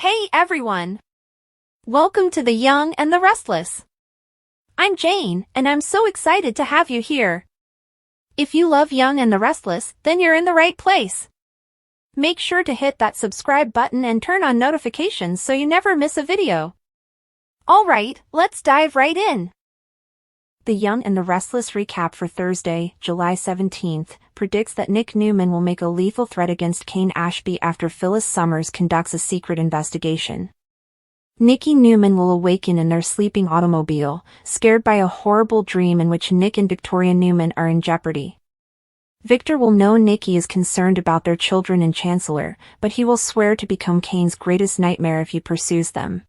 Hey everyone! Welcome to The Young and the Restless. I'm Jane, and I'm so excited to have you here. If you love Young and the Restless, then you're in the right place. Make sure to hit that subscribe button and turn on notifications so you never miss a video. Alright, let's dive right in. The Young and the Restless recap for Thursday, July 17th, predicts that Nick Newman will make a lethal threat against Kane Ashby after Phyllis Summers conducts a secret investigation. Nicky Newman will awaken in their sleeping automobile, scared by a horrible dream in which Nick and Victoria Newman are in jeopardy. Victor will know Nicky is concerned about their children and Chancellor, but he will swear to become Kane's greatest nightmare if he pursues them.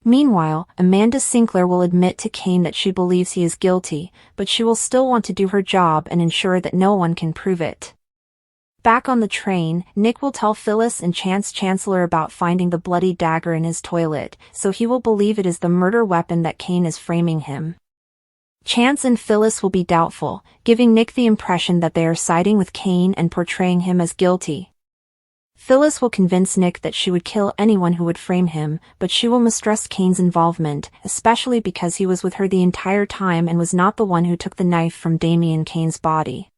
Meanwhile, Amanda Sinclair will admit to Kane that she believes he is guilty, but she will still want to do her job and ensure that no one can prove it. Back on the train, Nick will tell Phyllis and Chancellor about finding the bloody dagger in his toilet, so he will believe it is the murder weapon that Kane is framing him. Chance and Phyllis will be doubtful, giving Nick the impression that they are siding with Kane and portraying him as guilty. Phyllis will convince Nick that she would kill anyone who would frame him, but she will mistrust Kane's involvement, especially because he was with her the entire time and was not the one who took the knife from Damian Kane's body.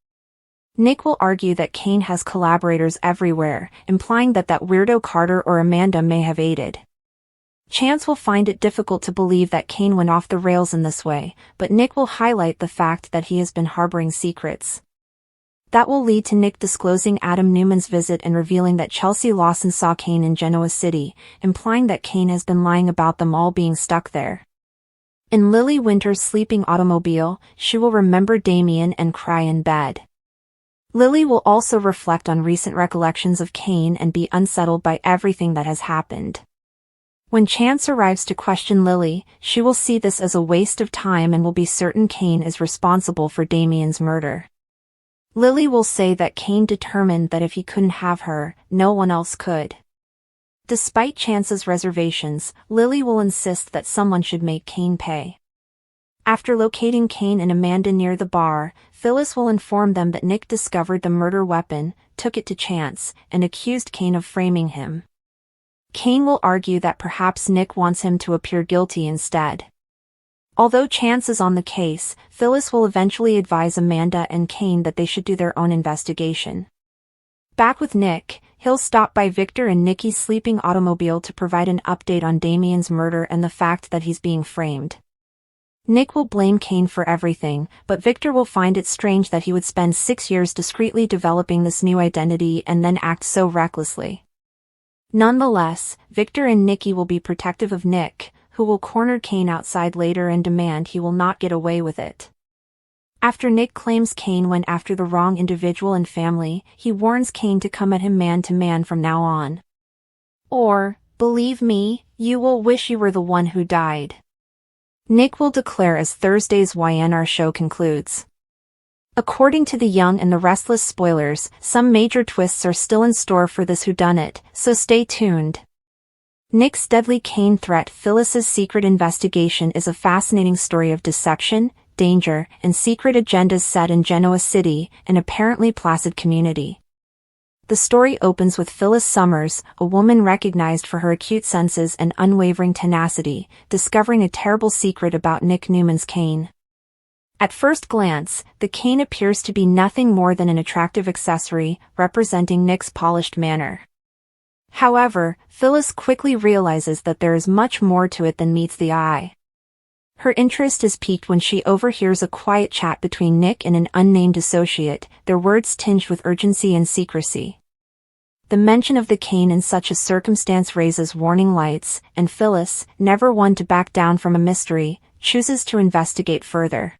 Nick will argue that Kane has collaborators everywhere, implying that weirdo Carter or Amanda may have aided. Chance will find it difficult to believe that Kane went off the rails in this way, but Nick will highlight the fact that he has been harboring secrets. That will lead to Nick disclosing Adam Newman's visit and revealing that Chelsea Lawson saw Kane in Genoa City, implying that Kane has been lying about them all being stuck there. In Lily Winter's sleeping automobile, she will remember Damian and cry in bed. Lily will also reflect on recent recollections of Kane and be unsettled by everything that has happened. When Chance arrives to question Lily, she will see this as a waste of time and will be certain Kane is responsible for Damian's murder. Lily will say that Kane determined that if he couldn't have her, no one else could. Despite Chance's reservations, Lily will insist that someone should make Kane pay. After locating Kane and Amanda near the bar, Phyllis will inform them that Nick discovered the murder weapon, took it to Chance, and accused Kane of framing him. Kane will argue that perhaps Nick wants him to appear guilty instead. Although Chance is on the case, Phyllis will eventually advise Amanda and Kane that they should do their own investigation. Back with Nick, he'll stop by Victor and Nicky's sleeping automobile to provide an update on Damian's murder and the fact that he's being framed. Nick will blame Kane for everything, but Victor will find it strange that he would spend 6 years discreetly developing this new identity and then act so recklessly. Nonetheless, Victor and Nicky will be protective of Nick, who will corner Kane outside later and demand he will not get away with it. After Nick claims Kane went after the wrong individual and family, he warns Kane to come at him man to man from now on. Or, believe me, you will wish you were the one who died. Nick will declare as Thursday's YNR show concludes. According to The Young and the Restless spoilers, some major twists are still in store for this whodunit, so stay tuned. Nick's deadly Kane threat. Phyllis's secret investigation is a fascinating story of deception, danger, and secret agendas set in Genoa City, an apparently placid community. The story opens with Phyllis Summers, a woman recognized for her acute senses and unwavering tenacity, discovering a terrible secret about Nick Newman's cane. At first glance, the cane appears to be nothing more than an attractive accessory, representing Nick's polished manner. However, Phyllis quickly realizes that there is much more to it than meets the eye. Her interest is piqued when she overhears a quiet chat between Nick and an unnamed associate, their words tinged with urgency and secrecy. The mention of the cane in such a circumstance raises warning lights, and Phyllis, never one to back down from a mystery, chooses to investigate further.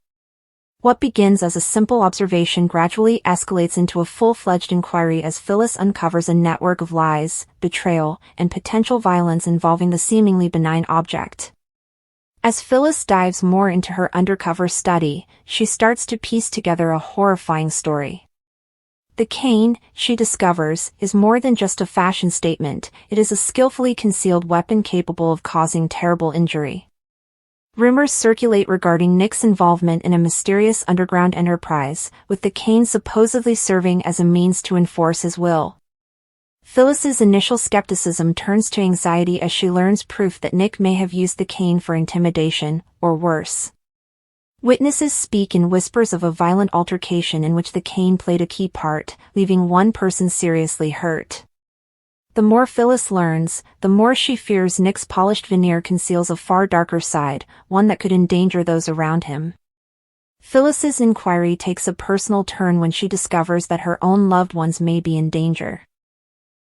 What begins as a simple observation gradually escalates into a full-fledged inquiry as Phyllis uncovers a network of lies, betrayal, and potential violence involving the seemingly benign object. As Phyllis dives more into her undercover study, she starts to piece together a horrifying story. The cane, she discovers, is more than just a fashion statement, it is a skillfully concealed weapon capable of causing terrible injury. Rumors circulate regarding Nick's involvement in a mysterious underground enterprise, with the cane supposedly serving as a means to enforce his will. Phyllis's initial skepticism turns to anxiety as she learns proof that Nick may have used the cane for intimidation, or worse. Witnesses speak in whispers of a violent altercation in which the cane played a key part, leaving one person seriously hurt. The more Phyllis learns, the more she fears Nick's polished veneer conceals a far darker side, one that could endanger those around him. Phyllis's inquiry takes a personal turn when she discovers that her own loved ones may be in danger.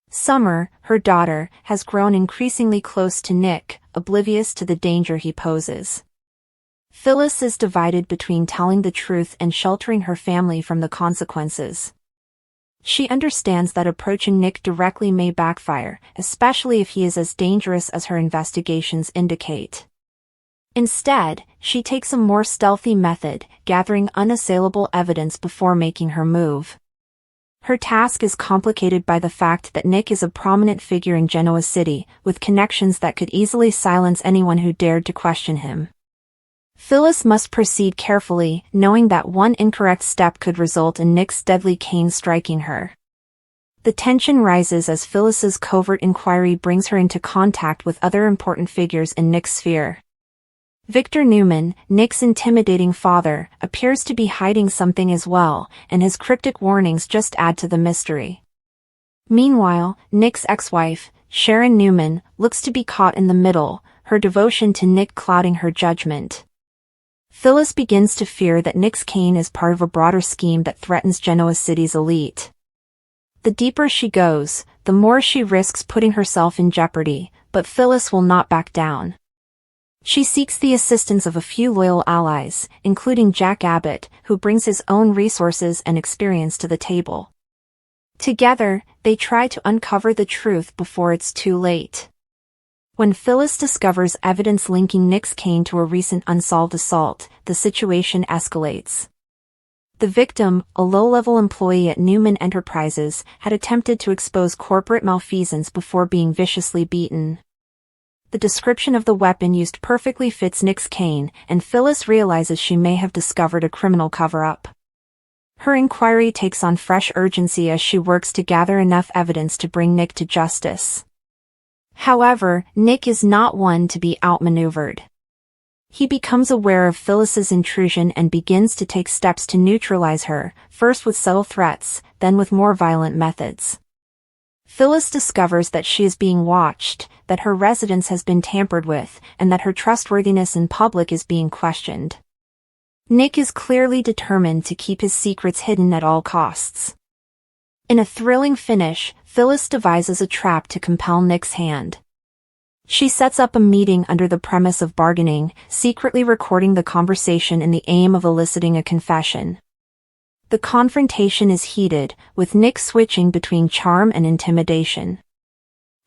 Summer, her daughter, has grown increasingly close to Nick, oblivious to the danger he poses. Phyllis is divided between telling the truth and sheltering her family from the consequences. She understands that approaching Nick directly may backfire, especially if he is as dangerous as her investigations indicate. Instead, she takes a more stealthy method, gathering unassailable evidence before making her move. Her task is complicated by the fact that Nick is a prominent figure in Genoa City, with connections that could easily silence anyone who dared to question him. Phyllis must proceed carefully, knowing that one incorrect step could result in Nick's deadly cane striking her. The tension rises as Phyllis's covert inquiry brings her into contact with other important figures in Nick's sphere. Victor Newman, Nick's intimidating father, appears to be hiding something as well, and his cryptic warnings just add to the mystery. Meanwhile, Nick's ex-wife, Sharon Newman, looks to be caught in the middle, her devotion to Nick clouding her judgment. Phyllis begins to fear that Nick's cane is part of a broader scheme that threatens Genoa City's elite. The deeper she goes, the more she risks putting herself in jeopardy, but Phyllis will not back down. She seeks the assistance of a few loyal allies, including Jack Abbott, who brings his own resources and experience to the table. Together, they try to uncover the truth before it's too late. When Phyllis discovers evidence linking Nick's cane to a recent unsolved assault, the situation escalates. The victim, a low-level employee at Newman Enterprises, had attempted to expose corporate malfeasance before being viciously beaten. The description of the weapon used perfectly fits Nick's cane, and Phyllis realizes she may have discovered a criminal cover-up. Her inquiry takes on fresh urgency as she works to gather enough evidence to bring Nick to justice. However, Nick is not one to be outmaneuvered. He becomes aware of Phyllis's intrusion and begins to take steps to neutralize her, first with subtle threats, then with more violent methods. Phyllis discovers that she is being watched, that her residence has been tampered with, and that her trustworthiness in public is being questioned. Nick is clearly determined to keep his secrets hidden at all costs. In a thrilling finish, Phyllis devises a trap to compel Nick's hand. She sets up a meeting under the premise of bargaining, secretly recording the conversation in the aim of eliciting a confession. The confrontation is heated, with Nick switching between charm and intimidation.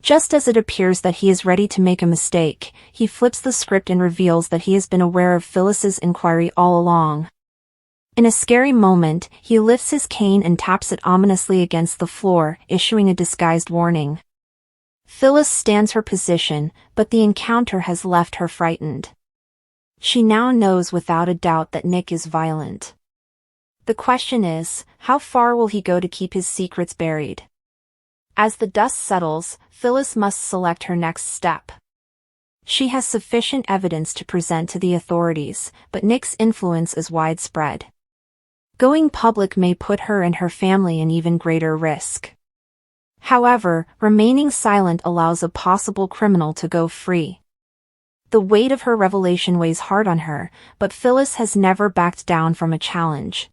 Just as it appears that he is ready to make a mistake, he flips the script and reveals that he has been aware of Phyllis's inquiry all along. In a scary moment, he lifts his cane and taps it ominously against the floor, issuing a disguised warning. Phyllis stands her position, but the encounter has left her frightened. She now knows without a doubt that Nick is violent. The question is, how far will he go to keep his secrets buried? As the dust settles, Phyllis must select her next step. She has sufficient evidence to present to the authorities, but Nick's influence is widespread. Going public may put her and her family in even greater risk. However, remaining silent allows a possible criminal to go free. The weight of her revelation weighs hard on her, but Phyllis has never backed down from a challenge.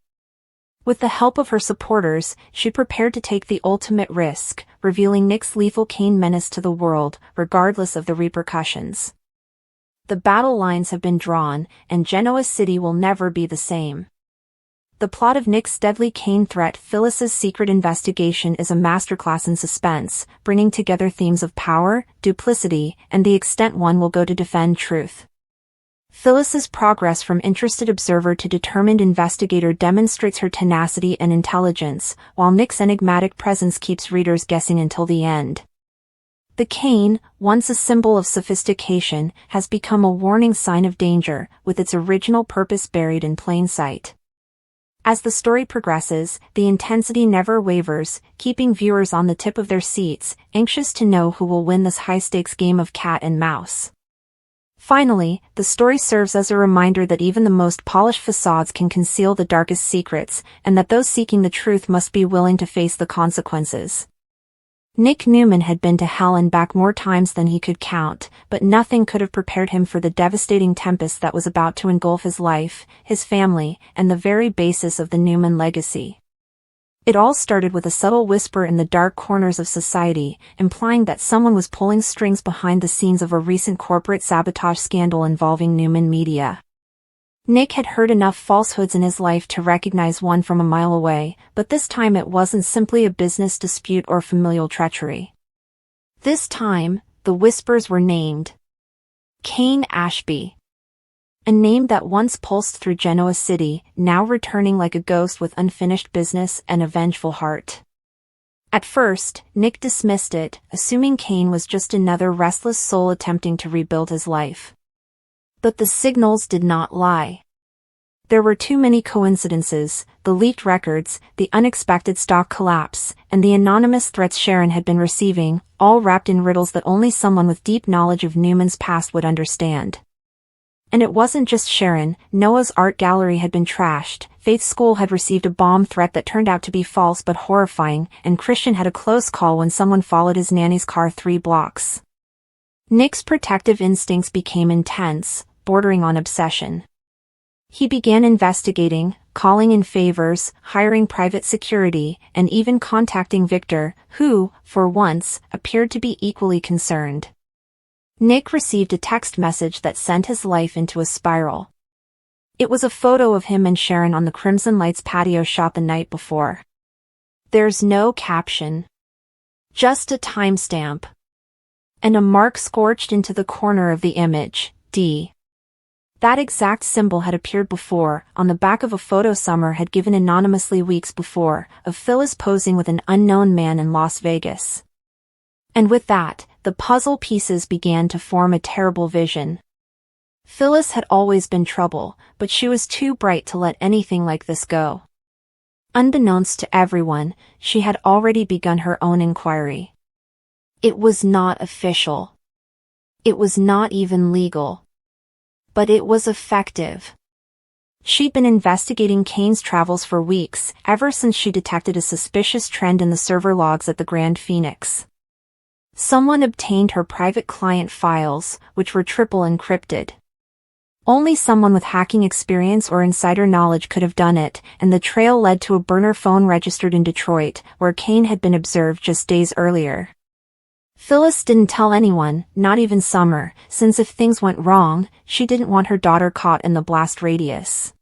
With the help of her supporters, she prepared to take the ultimate risk, revealing Nick's lethal cane menace to the world, regardless of the repercussions. The battle lines have been drawn, and Genoa City will never be the same. The plot of Nick's deadly cane threat, Phyllis's secret investigation, is a masterclass in suspense, bringing together themes of power, duplicity, and the extent one will go to defend truth. Phyllis's progress from interested observer to determined investigator demonstrates her tenacity and intelligence, while Nick's enigmatic presence keeps readers guessing until the end. The cane, once a symbol of sophistication, has become a warning sign of danger, with its original purpose buried in plain sight. As the story progresses, the intensity never wavers, keeping viewers on the tip of their seats, anxious to know who will win this high-stakes game of cat and mouse. Finally, the story serves as a reminder that even the most polished facades can conceal the darkest secrets, and that those seeking the truth must be willing to face the consequences. Nick Newman had been to hell and back more times than he could count, but nothing could have prepared him for the devastating tempest that was about to engulf his life, his family, and the very basis of the Newman legacy. It all started with a subtle whisper in the dark corners of society, implying that someone was pulling strings behind the scenes of a recent corporate sabotage scandal involving Newman Media. Nick had heard enough falsehoods in his life to recognize one from a mile away, but this time it wasn't simply a business dispute or familial treachery. This time, the whispers were named. Cane Ashby. A name that once pulsed through Genoa City, now returning like a ghost with unfinished business and a vengeful heart. At first, Nick dismissed it, assuming Cane was just another restless soul attempting to rebuild his life. But the signals did not lie. There were too many coincidences: the leaked records, the unexpected stock collapse, and the anonymous threats Sharon had been receiving, all wrapped in riddles that only someone with deep knowledge of Newman's past would understand. And it wasn't just Sharon. Noah's art gallery had been trashed, Faith's school had received a bomb threat that turned out to be false but horrifying, and Christian had a close call when someone followed his nanny's car 3 blocks. Nick's protective instincts became intense, bordering on obsession. He began investigating, calling in favors, hiring private security, and even contacting Victor, who, for once, appeared to be equally concerned. Nick received a text message that sent his life into a spiral. It was a photo of him and Sharon on the Crimson Lights patio shot the night before. There's no caption. Just a timestamp. And a mark scorched into the corner of the image, D. That exact symbol had appeared before, on the back of a photo Summer had given anonymously weeks before, of Phyllis posing with an unknown man in Las Vegas. And with that, the puzzle pieces began to form a terrible vision. Phyllis had always been trouble, but she was too bright to let anything like this go. Unbeknownst to everyone, she had already begun her own inquiry. It was not official. It was not even legal. But it was effective. She'd been investigating Cane's travels for weeks, ever since she detected a suspicious trend in the server logs at the Grand Phoenix. Someone obtained her private client files, which were triple encrypted. Only someone with hacking experience or insider knowledge could have done it, and the trail led to a burner phone registered in Detroit, where Cane had been observed just days earlier. Phyllis didn't tell anyone, not even Summer, since if things went wrong, she didn't want her daughter caught in the blast radius.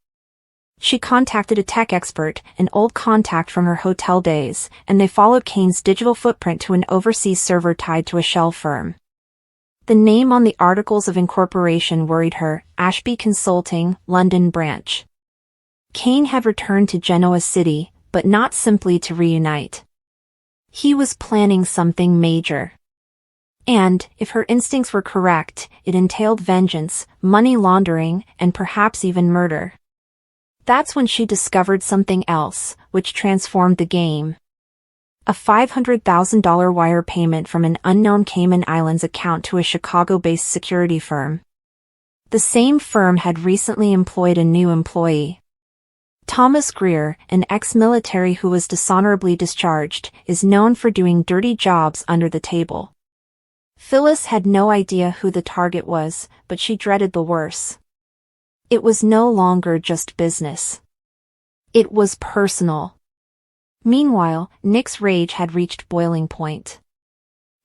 She contacted a tech expert, an old contact from her hotel days, and they followed Cane's digital footprint to an overseas server tied to a shell firm. The name on the articles of incorporation worried her: Ashby Consulting, London branch. Cane had returned to Genoa City, but not simply to reunite. He was planning something major. And, if her instincts were correct, it entailed vengeance, money laundering, and perhaps even murder. That's when she discovered something else, which transformed the game. A $500,000 wire payment from an unknown Cayman Islands account to a Chicago-based security firm. The same firm had recently employed a new employee. Thomas Greer, an ex-military who was dishonorably discharged, is known for doing dirty jobs under the table. Phyllis had no idea who the target was, but she dreaded the worst. It was no longer just business. It was personal. Meanwhile, Nick's rage had reached boiling point.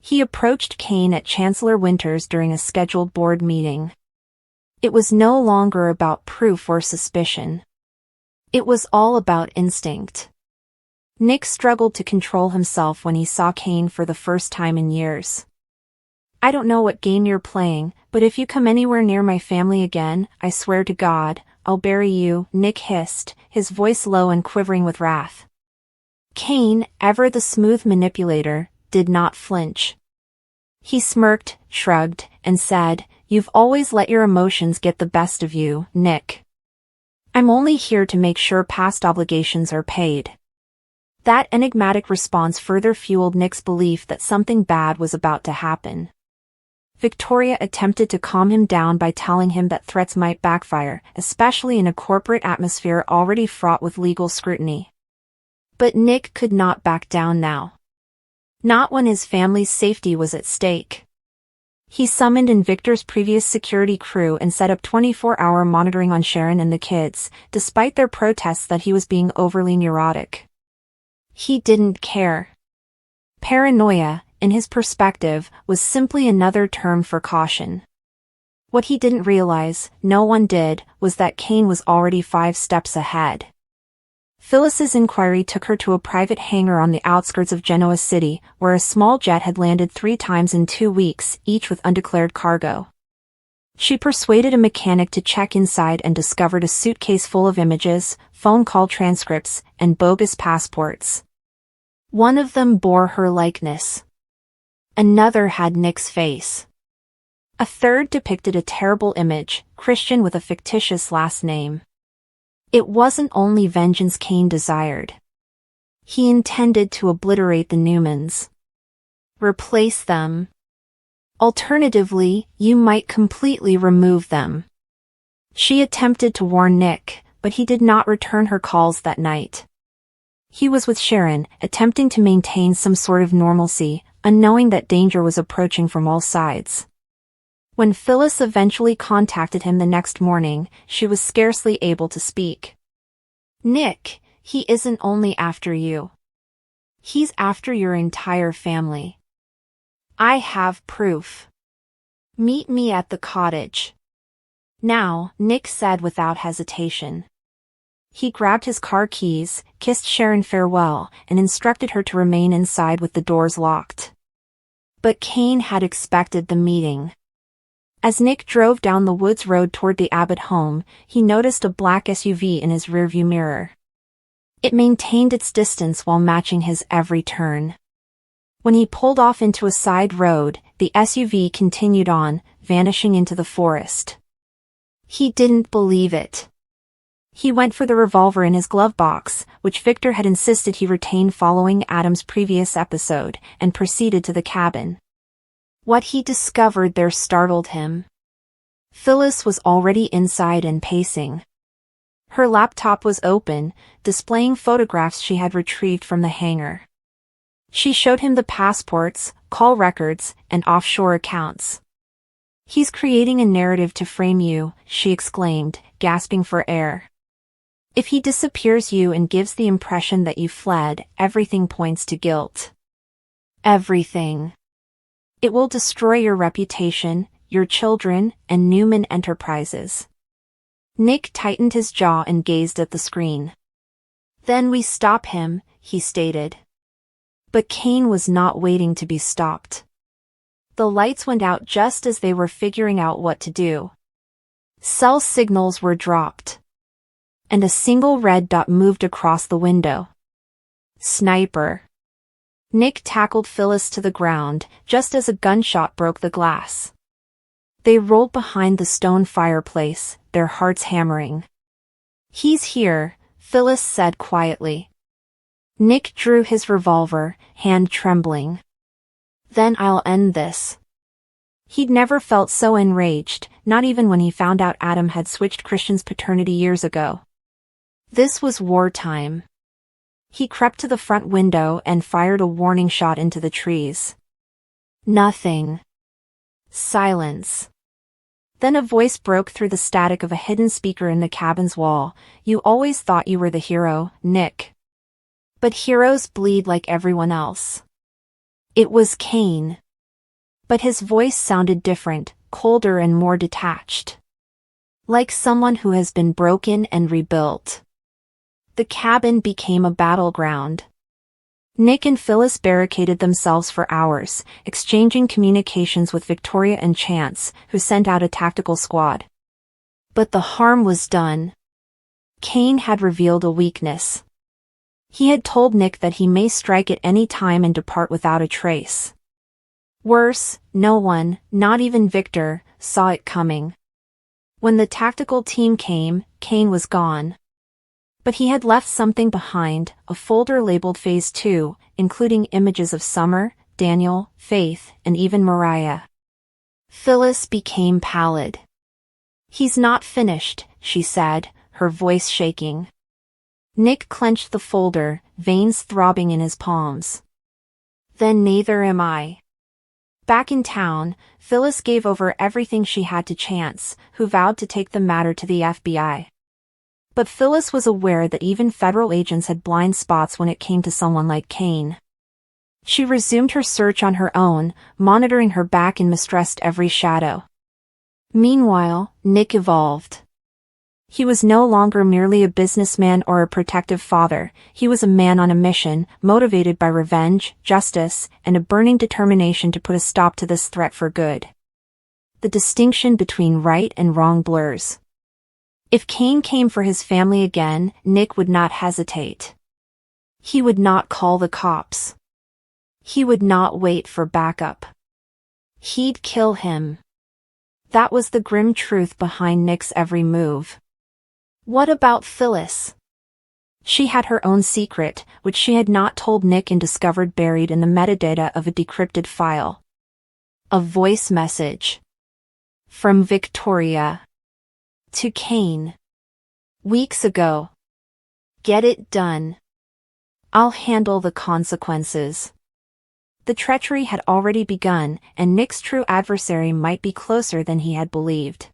He approached Cane at Chancellor Winters during a scheduled board meeting. It was no longer about proof or suspicion. It was all about instinct. Nick struggled to control himself when he saw Cane for the first time in years. I don't know what game you're playing, but if you come anywhere near my family again, I swear to God, I'll bury you, Nick hissed, his voice low and quivering with wrath. Cane, ever the smooth manipulator, did not flinch. He smirked, shrugged, and said, "You've always let your emotions get the best of you, Nick. I'm only here to make sure past obligations are paid. That enigmatic response further fueled Nick's belief that something bad was about to happen. Victoria attempted to calm him down by telling him that threats might backfire, especially in a corporate atmosphere already fraught with legal scrutiny. But Nick could not back down now. Not when his family's safety was at stake. He summoned in Victor's previous security crew and set up 24-hour monitoring on Sharon and the kids, despite their protests that he was being overly neurotic. He didn't care. Paranoia, in his perspective, was simply another term for caution. What he didn't realize, no one did, was that Cane was already 5 steps ahead. Phyllis's inquiry took her to a private hangar on the outskirts of Genoa City, where a small jet had landed 3 times in 2 weeks, each with undeclared cargo. She persuaded a mechanic to check inside and discovered a suitcase full of images, phone call transcripts, and bogus passports. One of them bore her likeness. Another had Nick's face. A third depicted a terrible image, Christian with a fictitious last name. It wasn't only vengeance Cane desired. He intended to obliterate the Newmans. Replace them. Alternatively, you might completely remove them. She attempted to warn Nick, but he did not return her calls that night. He was with Sharon, attempting to maintain some sort of normalcy, unknowing that danger was approaching from all sides. When Phyllis eventually contacted him the next morning, she was scarcely able to speak. "Nick, he isn't only after you. He's after your entire family. I have proof. Meet me at the cottage." "Now," Nick said without hesitation. He grabbed his car keys, kissed Sharon farewell, and instructed her to remain inside with the doors locked. But Cane had expected the meeting. As Nick drove down the woods road toward the Abbott home, he noticed a black SUV in his rearview mirror. It maintained its distance while matching his every turn. When he pulled off into a side road, the SUV continued on, vanishing into the forest. He didn't believe it. He went for the revolver in his glove box, which Victor had insisted he retain following Adam's previous episode, and proceeded to the cabin. What he discovered there startled him. Phyllis was already inside and pacing. Her laptop was open, displaying photographs she had retrieved from the hangar. She showed him the passports, call records, and offshore accounts. "He's creating a narrative to frame you," she exclaimed, gasping for air. "If he disappears you and gives the impression that you fled, everything points to guilt. Everything. It will destroy your reputation, your children, and Newman Enterprises." Nick tightened his jaw and gazed at the screen. "Then we stop him," he stated. But Cane was not waiting to be stopped. The lights went out just as they were figuring out what to do. Cell signals were dropped. And a single red dot moved across the window. Sniper. Nick tackled Phyllis to the ground, just as a gunshot broke the glass. They rolled behind the stone fireplace, their hearts hammering. "He's here," Phyllis said quietly. Nick drew his revolver, hand trembling. "Then I'll end this." He'd never felt so enraged, not even when he found out Adam had switched Christian's paternity years ago. This was wartime. He crept to the front window and fired a warning shot into the trees. Nothing. Silence. Then a voice broke through the static of a hidden speaker in the cabin's wall. "You always thought you were the hero, Nick. But heroes bleed like everyone else." It was Cane. But his voice sounded different, colder and more detached. Like someone who has been broken and rebuilt. The cabin became a battleground. Nick and Phyllis barricaded themselves for hours, exchanging communications with Victoria and Chance, who sent out a tactical squad. But the harm was done. Cane had revealed a weakness. He had told Nick that he may strike at any time and depart without a trace. Worse, no one, not even Victor, saw it coming. When the tactical team came, Cane was gone. But he had left something behind, a folder labeled Phase 2, including images of Summer, Daniel, Faith, and even Mariah. Phyllis became pallid. "He's not finished," she said, her voice shaking. Nick clenched the folder, veins throbbing in his palms. "Then neither am I." Back in town, Phyllis gave over everything she had to Chance, who vowed to take the matter to the FBI. But Phyllis was aware that even federal agents had blind spots when it came to someone like Cane. She resumed her search on her own, monitoring her back and mistrust every shadow. Meanwhile, Nick evolved. He was no longer merely a businessman or a protective father, he was a man on a mission, motivated by revenge, justice, and a burning determination to put a stop to this threat for good. The distinction between right and wrong blurs. If Cane came for his family again, Nick would not hesitate. He would not call the cops. He would not wait for backup. He'd kill him. That was the grim truth behind Nick's every move. What about Phyllis? She had her own secret, which she had not told Nick and discovered buried in the metadata of a decrypted file. A voice message. From Victoria. To Cane. Weeks ago. "Get it done. I'll handle the consequences." The treachery had already begun, and Nick's true adversary might be closer than he had believed.